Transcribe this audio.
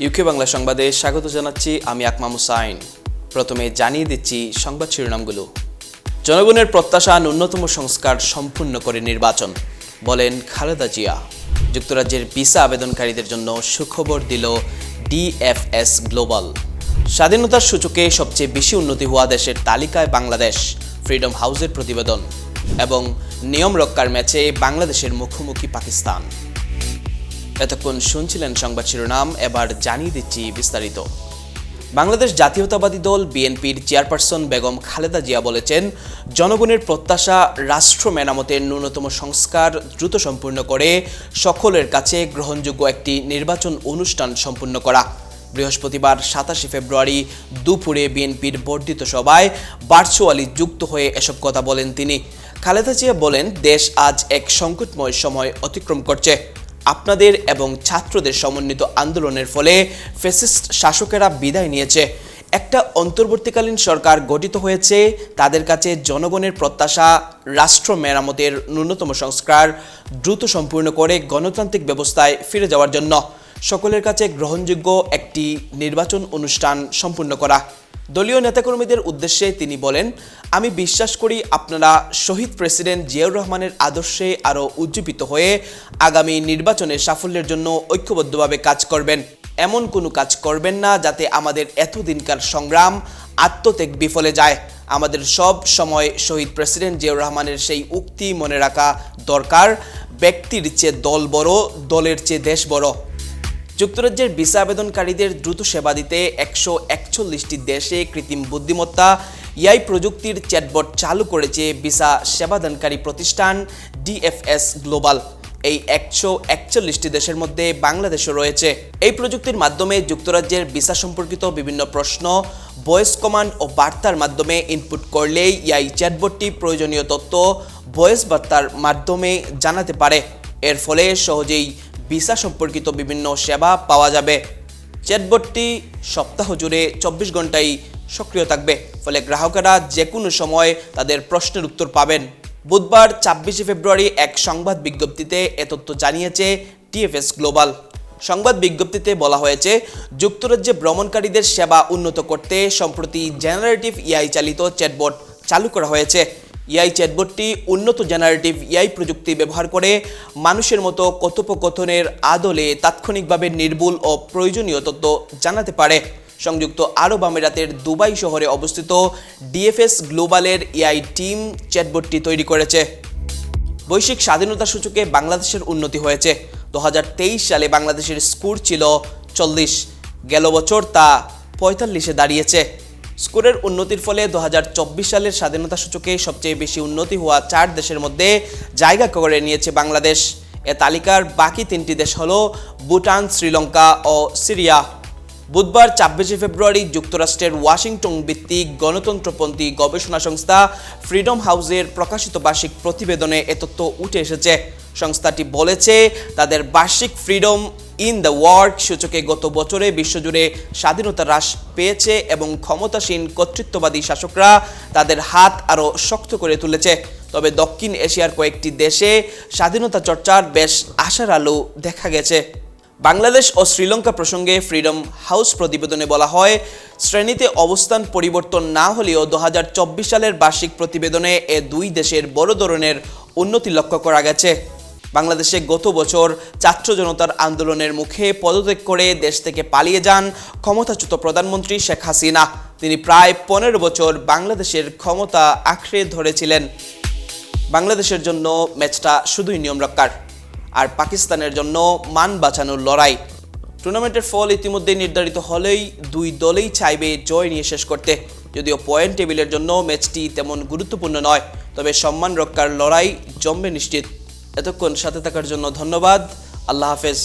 UK Bangla সংবাদে স্বাগত জানাচ্ছি আমি আকমাম হুসাইন। প্রথমে জানিয়ে দিচ্ছি সংবাদ শিরোনামগুলো। জনগণের প্রত্যাশা ন্যূনতম সংস্কার সম্পূর্ণ করে নির্বাচন, বলেন খালেদা জিয়া। যুক্তরাজ্যের ভিসা আবেদনকারীদের জন্য সুখবর দিল এফএস গ্লোবাল। স্বাধীনতার সূচকে সবচেয়ে বেশি উন্নতি হওয়া দেশের তালিকায় বাংলাদেশ, ফ্রিডম হাউসের প্রতিবেদন। এবং নিয়ম রক্ষার ম্যাচে বাংলাদেশের মুখোমুখি পাকিস্তান। এতক্ষণ শুনছিলেন সংবাদ শিরোনাম, এবার জানিয়ে দিচ্ছি বিস্তারিত। বাংলাদেশ জাতীয়তাবাদী দল বিএনপির চেয়ারপারসন বেগম খালেদা জিয়া বলেছেন, জনগণের প্রত্যাশা রাষ্ট্র মেরামতের ন্যূনতম সংস্কার দ্রুত সম্পূর্ণ করে সকলের কাছে গ্রহণযোগ্য একটি নির্বাচন অনুষ্ঠান সম্পন্ন করা। বৃহস্পতিবার 27 ফেব্রুয়ারি দুপুরে বিএনপির বর্ধিত সভায় ভার্চুয়ালি যুক্ত হয়ে এসব কথা বলেন তিনি। খালেদা জিয়া বলেন, দেশ আজ এক সংকটময় সময় অতিক্রম করছে। আপনাদের এবং ছাত্রদের সমন্বিত আন্দোলনের ফলে ফ্যাসিস্ট শাসকেরা বিদায় নিয়েছে। একটা অন্তর্বর্তীকালীন সরকার গঠিত হয়েছে। তাদের কাছে জনগণের প্রত্যাশা রাষ্ট্র মেরামতের ন্যূনতম সংস্কার দ্রুত সম্পূর্ণ করে গণতান্ত্রিক ব্যবস্থায় ফিরে যাওয়ার জন্য সকলের কাছে গ্রহণযোগ্য একটি নির্বাচন অনুষ্ঠান সম্পূর্ণ করা। দলীয় নেতাকর্মীদের উদ্দেশ্যে তিনি বলেন, আমি বিশ্বাস করি আপনারা শহীদ প্রেসিডেন্ট জিয়াউর রহমানের আদর্শে আরও উজ্জীবিত হয়ে আগামী নির্বাচনের সাফল্যের জন্য ঐক্যবদ্ধভাবে কাজ করবেন। এমন কোনো কাজ করবেন না যাতে আমাদের এতদিনকার সংগ্রাম আত্মত্যাগ বিফলে যায়। আমাদের সব সময় শহীদ প্রেসিডেন্ট জিয়াউর রহমানের সেই উক্তি মনে রাখা দরকার, ব্যক্তির চেয়ে দল বড়, দলের চেয়ে দেশ বড়। যুক্তরাজ্যের ভিসা আবেদনকারীদের দ্রুত সেবা দিতে 141টি দেশে কৃত্রিম বুদ্ধিমত্তা এআই প্রযুক্তির চ্যাটবট চালু করেছে ভিসা সেবাদানকারী প্রতিষ্ঠান এফএস গ্লোবাল। এই 141টি দেশের মধ্যে বাংলাদেশও রয়েছে। এই প্রযুক্তির মাধ্যমে যুক্তরাজ্যের ভিসা সম্পর্কিত বিভিন্ন প্রশ্ন ভয়েস কমান্ড ও বার্তার মাধ্যমে ইনপুট করলেই এআই চ্যাটবটটি প্রয়োজনীয় তথ্য ভয়েস বার্তার মাধ্যমে জানাতে পারে। এর ফলে সহজেই ভিসা সম্পর্কিত বিভিন্ন সেবা পাওয়া যাবে। চ্যাটবটটি সপ্তাহ জুড়ে 24 ঘন্টাই সক্রিয় থাকবে, ফলে গ্রাহকেরা যে কোনো সময় তাদের প্রশ্নের উত্তর পাবেন। বুধবার 26 ফেব্রুয়ারি এক সংবাদ বিজ্ঞপ্তিতে এ তথ্য জানিয়েছে টিএফএস গ্লোবাল। সংবাদ বিজ্ঞপ্তিতে বলা হয়েছে, যুক্তরাজ্যে ভ্রমণকারীদের সেবা উন্নত করতে সম্প্রতি জেনারেটিভ এআই চালিত চ্যাটবট চালু করা হয়েছে। এআই চ্যাটবটটি উন্নত জেনারেটিভ এআই প্রযুক্তি ব্যবহার করে মানুষের মতো কথোপকথনের আদলে তাৎক্ষণিকভাবে নির্ভুল ও প্রয়োজনীয় তথ্য জানাতে পারে। সংযুক্ত আরব আমিরাতের দুবাই শহরে অবস্থিত ডিএফএস গ্লোবালের এআই টিম চ্যাটবটটি তৈরি করেছে। বৈশ্বিক স্বাধীনতা সূচকে বাংলাদেশের উন্নতি হয়েছে। 2023 সালে বাংলাদেশের স্কোর ছিল 40, গেল বছর তা 45-এ দাঁড়িয়েছে। স্কোরের উন্নতির ফলে 2024 সালের স্বাধীনতা সূচকে সবচেয়ে বেশি উন্নতি হওয়া 4 দেশের মধ্যে জায়গা করে নিয়েছে বাংলাদেশ। এ তালিকার বাকি 3টি দেশ হল ভুটান, শ্রীলঙ্কা ও সিরিয়া। বুধবার 26 ফেব্রুয়ারি যুক্তরাষ্ট্রের ওয়াশিংটন ভিত্তিক গণতন্ত্রপন্থী গবেষণা সংস্থা ফ্রিডম হাউসের প্রকাশিত বার্ষিক প্রতিবেদনে এ তথ্য উঠে এসেছে। সংস্থাটি বলেছে, তাদের বার্ষিক ফ্রিডম ইন দ্য ওয়ার্ল্ড সূচকে গত বছরে বিশ্বজুড়ে স্বাধীনতা হ্রাস পেয়েছে এবং ক্ষমতাসীন কর্তৃত্ববাদী শাসকরা তাদের হাত আরও শক্ত করে তুলেছে। তবে দক্ষিণ এশিয়ার কয়েকটি দেশে স্বাধীনতা চর্চার বেশ আশার আলো দেখা গেছে। বাংলাদেশ ও শ্রীলঙ্কা প্রসঙ্গে ফ্রিডম হাউস প্রতিবেদনে বলা হয়, শ্রেণীতে অবস্থান পরিবর্তন না হলেও 2024 সালের বার্ষিক প্রতিবেদনে এ দুই দেশের বড় ধরনের উন্নতি লক্ষ্য করা গেছে। বাংলাদেশে গত বছর ছাত্র জনতার আন্দোলনের মুখে পদত্যাগ করে দেশ থেকে পালিয়ে যান ক্ষমতাচ্যুত প্রধানমন্ত্রী শেখ হাসিনা। তিনি প্রায় 15 বছর বাংলাদেশের ক্ষমতা আঁকড়ে ধরেছিলেন। বাংলাদেশের জন্য ম্যাচটা শুধুই নিয়ম রক্ষার, আর পাকিস্তানের জন্য মান বাঁচানোর লড়াই। টুর্নামেন্টের ফল ইতিমধ্যে নির্ধারিত হলেই দুই দলেই চাইবে জয় নিয়ে শেষ করতে। যদিও পয়েন্ট টেবিলের জন্য ম্যাচটি তেমন গুরুত্বপূর্ণ নয়, তবে সম্মান রক্ষার লড়াই জমবে নিশ্চিত। এতক্ষণ সাথে থাকার জন্য ধন্যবাদ। আল্লাহ হাফেজ।